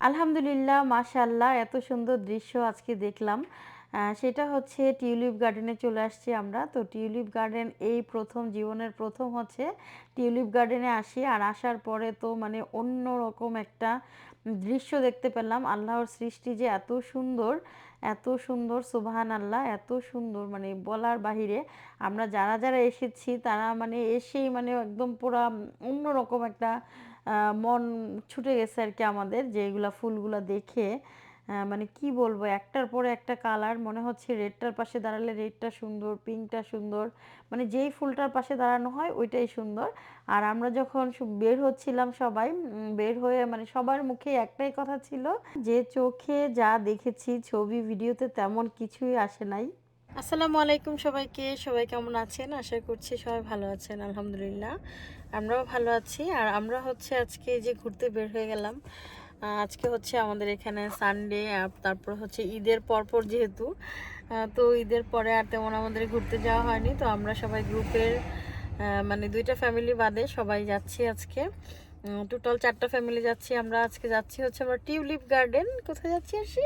আলহামদুলিল্লাহ, মাশাআল্লাহ, এত সুন্দর দৃশ্য আজকে দেখলাম। সেটা হচ্ছে টিউলিপ গার্ডেনে চলে আসছি আমরা। তো টিউলিপ গার্ডেন এই ১ম জীবনের ১ম হচ্ছে টিউলিপ গার্ডেনে আসি। আর আসার পরে তো মানে অন্যরকম একটা দৃশ্য দেখতে পেলাম। আল্লাহর সৃষ্টি যে এত সুন্দর, এত সুন্দর, সুবহানাল্লাহ, এত সুন্দর মানে বলার বাহিরে। আমরা যারা এসেছি তারা মানে এসেই মানে একদম পুরা অন্যরকম একটা মন ছুটে গেছে আর কি আমাদের, যে এগুলা ফুলগুলা দেখে। মানে কি বলবো, একটার পরে একটা কালার, মনে হচ্ছে রেডটার পাশে দাঁড়ালে রেডটা সুন্দর, পিঙ্কটা সুন্দর, মানে যেই ফুলটার পাশে দাঁড়ানো হয় ওইটাই সুন্দর। আর আমরা যখন বের হচ্ছিলাম সবাই, বের হয়ে মানে সবার মুখে একটাই কথা ছিল যে চোখে যা দেখেছি ছবি ভিডিওতে তেমন কিছুই আসে নাই। আসসালামু আলাইকুম সবাইকে, সবাই কেমন আছেন? আশা করছি সবাই ভালো আছেন, আলহামদুলিল্লাহ আমরাও ভালো আছি। আর আমরা হচ্ছে আজকে যে ঘুরতে বের হয়ে গেলাম। আজকে হচ্ছে আমাদের এখানে সানডে, তারপর হচ্ছে ঈদের পরপর যেহেতু, তো ঈদের পরে আর তেমন আমাদের ঘুরতে যাওয়া হয়নি। তো আমরা সবাই গ্রুপের মানে 2টা ফ্যামিলি বাদে সবাই যাচ্ছি আজকে। টোটাল 4টা ফ্যামিলি যাচ্ছি আমরা। আজকে যাচ্ছি হচ্ছে আমরা টিউলিপ গার্ডেন। কোথায় যাচ্ছি আসি?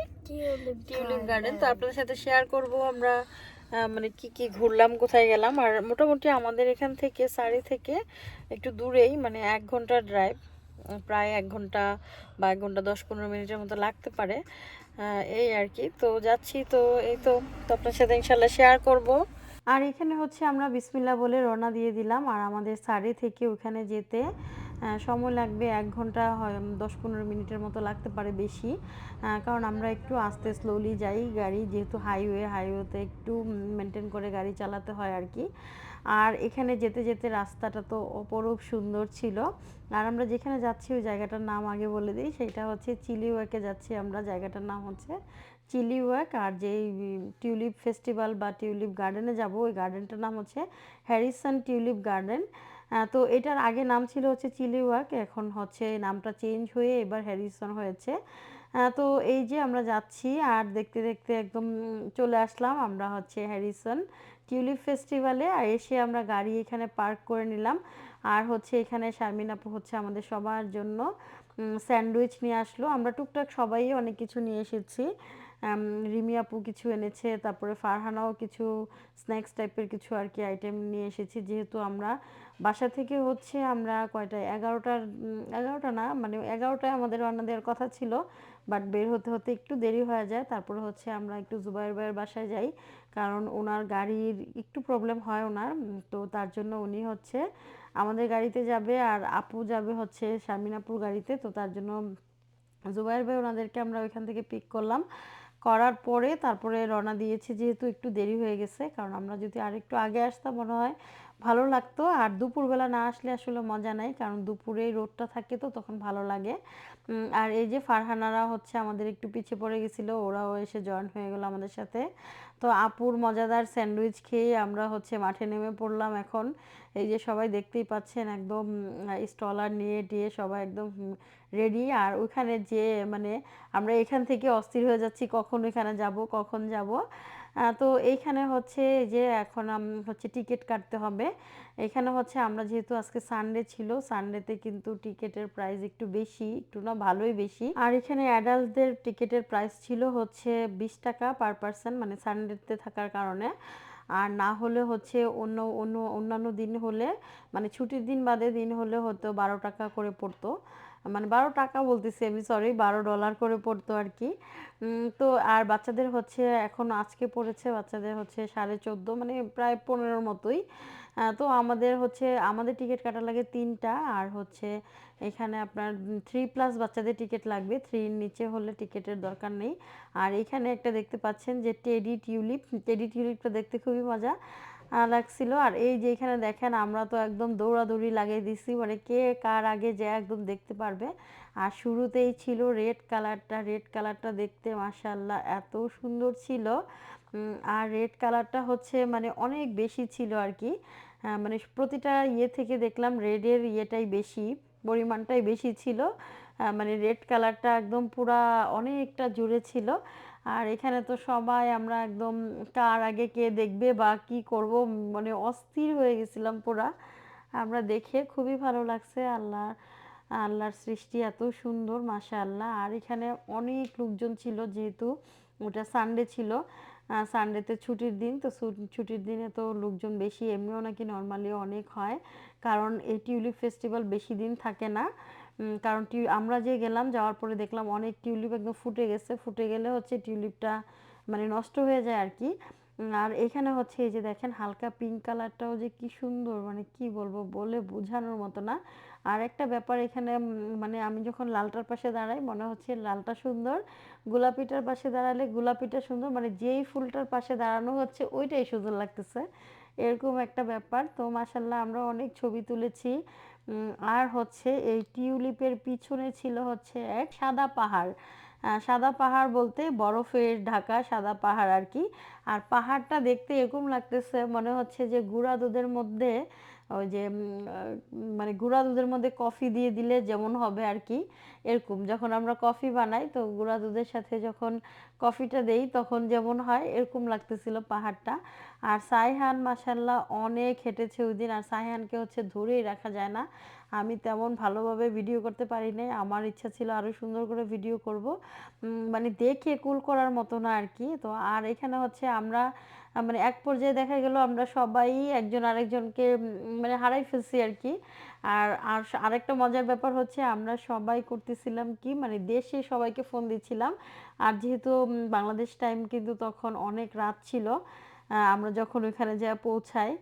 Tulip garden. তো আপনাদের সাথে শেয়ার করব আমরা মানে কি কি ঘুরলাম, কোথায় গেলাম। আর মোটামুটি আমাদের এখান থেকে সারি থেকে একটু দূরেই, মানে 1 ঘন্টার ড্রাইভ, প্রায় 1 ঘন্টা বা 1 ঘন্টা 10-15 মিনিটের মতো লাগতে পারে। এই আর কি। তো যাচ্ছি, তো এই তো, তো আপনার সাথে ইনশাল্লাহ শেয়ার করব। আর এখানে হচ্ছে আমরা বিসমিল্লাহ বলে রওনা দিয়ে দিলাম। আর আমাদের সারি থেকে ওখানে যেতে সময় লাগবে 1 ঘন্টা, হয় 10-15 মিনিটের মতো লাগতে পারে বেশি। কারণ আমরা একটু আস্তে স্লোলি যাই, গাড়ি যেহেতু হাইওয়েতে একটু মেনটেন করে গাড়ি চালাতে হয় আর কি। আর এখানে যেতে যেতে রাস্তাটা তো অপরূপ সুন্দর ছিল। আর আমরা যেখানে যাচ্ছি ওই জায়গাটার নাম আগে বলে দিই, সেটা হচ্ছে চিলিওয়াকে যাচ্ছি আমরা। জায়গাটার নাম হচ্ছে চিলিওয়াক। আর যেই টিউলিপ ফেস্টিভ্যাল বা টিউলিপ গার্ডেনে যাব, ওই গার্ডেনটার নাম হচ্ছে হ্যারিসন টিউলিপ গার্ডেন। তো এটার আগে নাম ছিল হচ্ছে চিলিওয়াক, এখন হচ্ছে নামটা চেঞ্জ হয়ে এবার হ্যারিসন হয়েছে। তো এই যে আমরা যাচ্ছি আর দেখতে দেখতে একদম চলে আসলাম আমরা হচ্ছে হ্যারিসন টিউলিপ ফেস্টিভ্যালে। আর এসে আমরা গাড়ি এখানে পার্ক করে নিলাম। আর হচ্ছে এখানে শারমিন আপু হচ্ছে আমাদের সবার জন্য স্যান্ডউইচ নিয়ে আসলো। আমরা টুকটাক সবাই অনেক কিছু নিয়ে এসেছি। রিমি আপু কিছু এনেছে, তারপরে ফারহানাও কিছু স্ন্যাক্স টাইপের কিছু আর কি আইটেম নিয়ে এসেছি। যেহেতু আমরা বাসা থেকে হচ্ছে আমরা কয়টায় 11টা না, মানে 11টায় আমাদের রওনা দেওয়ার কথা ছিল, বাট বের হতে হতে একটু দেরি হয়ে যায়। তারপরে হচ্ছে আমরা একটু জুবাইর ভাইয়ের বাসায় যাই, কারণ ওনার গাড়ির একটু প্রবলেম হয় ওনার। তো তার জন্য উনি হচ্ছে আমাদের গাড়িতে যাবে, আর আপু যাবে হচ্ছে শারমিন আপুর গাড়িতে। তো তার জন্য জুবাইর ভাই ওনাদেরকে আমরা ওইখান থেকে পিক করলাম, করার পরে তারপরে রওনা দিয়েছি। যেহেতু একটু দেরি হয়ে গেছে, কারণ আমরা যদি আরেকটু আগে আসতাম মনে হয় ভালো লাগতো। আর দুপুরবেলা না আসলে আসলে মজা নাই, কারণ দুপুরেই রোদটা থাকে তো তখন ভালো লাগে। আর এই যে ফারহানারা হচ্ছে আমাদের একটু পিছিয়ে পড়ে গেছিলো, ওরাও এসে জয়েন হয়ে গেলো আমাদের সাথে। তো আপুর মজাদার স্যান্ডউইচ খেয়ে আমরা হচ্ছে মাঠে নেমে পড়লাম এখন। এই যে সবাই দেখতেই পাচ্ছেন একদম স্টলার নিয়ে টিয়ে সবাই একদম রেডি। আর ওইখানে যে মানে আমরা এখান থেকে অস্থির হয়ে যাচ্ছি কখন ওইখানে যাব, কখন যাব। তো এইখানে হচ্ছে যে এখন হচ্ছে টিকিট কাটতে হবে। এখানে হচ্ছে আমরা যেহেতু আজকে সানডে ছিল, সানডেতে কিন্তু টিকিটের প্রাইস একটু বেশি, একটু না ভালোই বেশি। আর এখানে অ্যাডাল্টদের টিকিটের প্রাইস ছিল হচ্ছে 20 টাকা পার পারসন, মানে সানডেতে থাকার কারণে। আর না হলে হচ্ছে অন্যান্য দিন হলে, মানে ছুটির দিন বাদে দিন হলে হতো 12 টাকা করে পড়তো। মানে 12 টাকা বলতেছি আমি, সরি, $12 করে পড়তো আর কি। তো আর বাচ্চাদের হচ্ছে এখন আজকে পড়েছে বাচ্চাদের হচ্ছে 14.5, মানে প্রায় 15 মতোই। তো আমাদের হচ্ছে আমাদের টিকিট কাটা লাগে 3টা। আর হচ্ছে এখানে আপনার 3+ বাচ্চাদের টিকিট লাগবে, 3-এর নিচে হলে টিকিটের দরকার নেই। আর এখানে একটা দেখতে পাচ্ছেন যে টেডি টিউলিপটা দেখতে খুবই মজা লাগছিল। আর এই যে এখানে দেখেন আমরা তো একদম দৌড়াদৌড়ি লাগিয়ে দিছি, মানে কে কার আগে যায় একদম দেখতে পারবে। আর শুরুতেই ছিল রেড কালারটা দেখতে মাশাআল্লাহ এত সুন্দর ছিল। আর রেড কালারটা হচ্ছে মানে অনেক বেশি ছিল আর কি। মানে প্রতিটা ইয়ে থেকে দেখলাম রেডের ইয়েটাই বেশি, পরিমাণটাই বেশি ছিল। মানে রেড কালারটা একদম পুরা অনেকটা জুড়ে ছিল। আর এখানে তো সবাই আমরা একদম কার আগে কে দেখবে বা কি করব, মানে অস্থির হয়ে গেছিলাম পুরা। আমরা দেখে খুবই ভালো লাগছে। আল্লাহ আল্লাহর সৃষ্টি এত সুন্দর মাশাআল্লাহ। আর এখানে অনেক লোকজন ছিল, যেহেতু ওটা সানডে ছিল। সানডেতে ছুটির দিন, তো ছুটির দিনে তো লোকজন বেশি, এমনিও নাকি নরমালি অনেক হয়। কারণ এই টিউলিপ ফেস্টিভ্যাল বেশি দিন থাকে না। কারণ আমরা যে গেলাম, যাওয়ার পরে দেখলাম অনেক টিউলিপ একদম ফুটে গেছে। ফুটে গেলে হচ্ছে টিউলিপটা মানে নষ্ট হয়ে যায় আর কি। আর এখানে হচ্ছে এই যে দেখেন হালকা পিঙ্ক কালারটাও যে কি সুন্দর, মানে কি বলবো, বলে বোঝানোর মতো না। আর একটা ব্যাপার এখানে, মানে আমি যখন লালটার পাশে দাঁড়াই মনে হচ্ছে লালটা সুন্দর, গোলাপিটার পাশে দাঁড়ালে গোলাপিটা সুন্দর, মানে যেই ফুলটার পাশে দাঁড়ানো হচ্ছে ওইটাই সুন্দর লাগতেছে, এরকম একটা ব্যাপার। তো মাশাল্লাহ আমরা অনেক ছবি তুলেছি। আর হচ্ছে এই টিউলিপের পিছনে ছিল হচ্ছে এক সাদা পাহাড়। সাদা পাহাড় বলতে বরফের ঢাকা সাদা পাহাড় আর কি। আর পাহাড়টা দেখতে এরকম লাগতেছে মনে হচ্ছে যে গুঁড়া দুধের মধ্যে ওই যে মানে গুঁড়া দুধের মধ্যে কফি দিয়ে দিলে যেমন হবে আর কি, এরকম যখন আমরা কফি বানাই তো গুঁড়া দুধের সাথে যখন কফিটা দেই তখন যেমন হয় এরকম লাগতেছিল পাহাড়টা। আর সাইহান মাসাল্লাহ অনেক হেঁটেছে ওই দিন। আর সাইহানকে হচ্ছে ধরেই রাখা যায় না, আমি তেমন ভালোভাবে ভিডিও করতে পারি নাই, আমার ইচ্ছা ছিল আরও সুন্দর করে ভিডিও করব, মানে দেখে কুল করার মতো না আর কি। তো আর এখানে হচ্ছে আমরা মানে এক পর্যায়ে দেখা গেল আমরা সবাই একজন আরেকজনকে মানে হারাই ফেলছি আর কি। আর আর আরেকটা মজার ব্যাপার হচ্ছে আমরা সবাই করতেছিলাম কি, মানে দেশে সবাইকে ফোন দিচ্ছিলাম। আর যেহেতু বাংলাদেশ টাইম কিন্তু তখন অনেক রাত ছিল, আমরা যখন ওইখানে যা পৌঁছাই,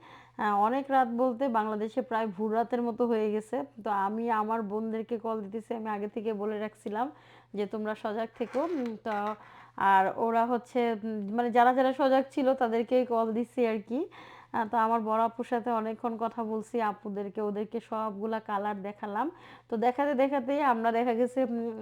অনেক রাত বলতে বাংলাদেশে প্রায় ভোর রাতের মতো হয়ে গেছে। তো আমি আমার বোনদেরকে কল দিতেছি, আমি আগে থেকে বলে রাখছিলাম যে তোমরা সজাগ থেকো। তো আর ওরা হচ্ছে মানে যারা যারা সজাগ ছিল তাদেরকেই কল দিছি আর কি। তো আমার বড় আপুর সাথে অনেকক্ষণ কথা বলছি, আপুদেরকে ওদেরকে সবগুলা কালার দেখালাম। তো দেখাতে দেখাতেই আমরা দেখা গেছে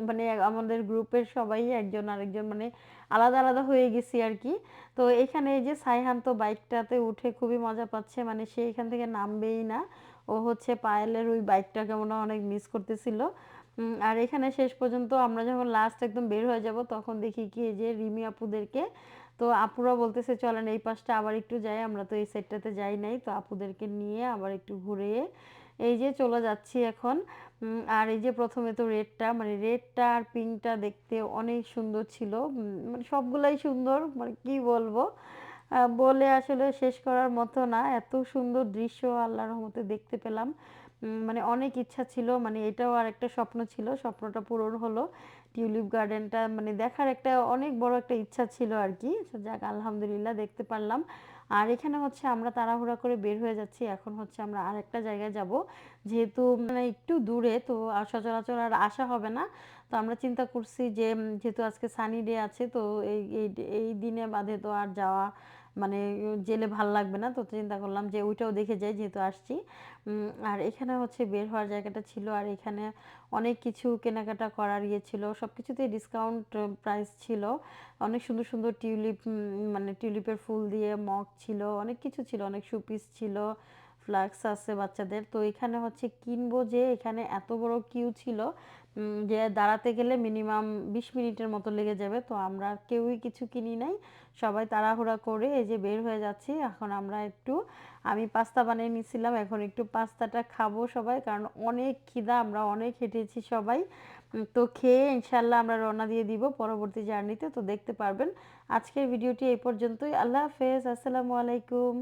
মানে আমাদের গ্রুপের সবাই একজন আরেকজন মানে আলাদা আলাদা হয়ে গেছি আর কি। তো এখানে এই যে সাইহান তো বাইকটাতে উঠে খুবই মজা পাচ্ছে, মানে সে এখান থেকে নামবেই না। ও হচ্ছে পায়েলের ওই বাইকটাকে মনে হয় অনেক মিস করতেছিল। আর এখানে শেষ পর্যন্ত আমরা যখন লাস্ট একদম বের হয়ে যাব তখন দেখি কি এই যে রিমি আপুদেরকে। তো আপুরা বলতেছে চলেন এই পাশটা আবার একটু যাই, আমরা তো এই সাইডটাতে যাই নাই, তো আপুদেরকে নিয়ে আবার একটু ঘুরে এই যে চলে যাচ্ছি এখন। আর এই যে প্রথমে তো রেডটা, মানে রেডটা আর পিঙ্কটা দেখতে অনেক সুন্দর ছিল, মানে সবগুলাই সুন্দর, মানে কি বলবো, বলে আসলে শেষ করার মতো না, এত সুন্দর দৃশ্য আল্লাহর রহমতে দেখতে পেলাম। মানে অনেক ইচ্ছা ছিল, মানে এটাও আর একটা স্বপ্ন ছিল, স্বপ্নটা পূরণ হলো। টিউলিপ গার্ডেনটা মানে দেখার একটা অনেক বড় একটা ইচ্ছা ছিল আর কি। যাক আলহামদুলিল্লাহ দেখতে পারলাম। আর এখানে হচ্ছে আমরা তাড়াহুড়া করে বের হয়ে যাচ্ছি, এখন হচ্ছে আমরা আর একটা জায়গায় যাব, যেহেতু মানে একটু দূরে, তো আর সচরাচর আর আসা হবে না। তো আমরা চিন্তা করছি যে যেহেতু আজকে সানি ডে আছে, তো এই এই এই দিনে বাদে তো আর যাওয়া মানে জেলে ভাল লাগবে না, তো চিন্তা করলাম যে ওইটাও দেখে যাই যেহেতু আসছি। আর এখানে হচ্ছে বের হওয়ার জায়গাটা ছিল, আর এখানে অনেক কিছু কেনাকাটা করার ইয়ে ছিল, সব কিছুতেই ডিসকাউন্ট প্রাইস ছিল। অনেক সুন্দর সুন্দর টিউলিপ, মানে টিউলিপের ফুল দিয়ে মগ ছিল, অনেক কিছু ছিল, অনেক শোপিস ছিল, ফ্লাক্স আছে বাচ্চাদের। তো এখানে হচ্ছে কিনবো, যে এখানে এত বড় কিউ ছিল যে দাঁড়াতে গেলে মিনিমাম 20 মিনিটের মতো লেগে যাবে। তো আমরা কেউই কিছু কিনি নাই, সবাই তাড়াহুড়া করে এই যে বের হয়ে যাচ্ছি। এখন আমরা একটু, আমি পাস্তা বানিয়ে নিয়েছিলাম, এখন একটু পাস্তাটা খাবো সবাই, কারণ অনেক খিদা, আমরা অনেক হেঁটেছি সবাই। তো খেয়ে ইনশাল্লাহ আমরা রওনা দিয়ে দিব পরবর্তী জার্নিতে, তো দেখতে পারবেন। আজকের ভিডিওটি এই পর্যন্তই। আল্লাহ হাফেজ, আসসালামু আলাইকুম।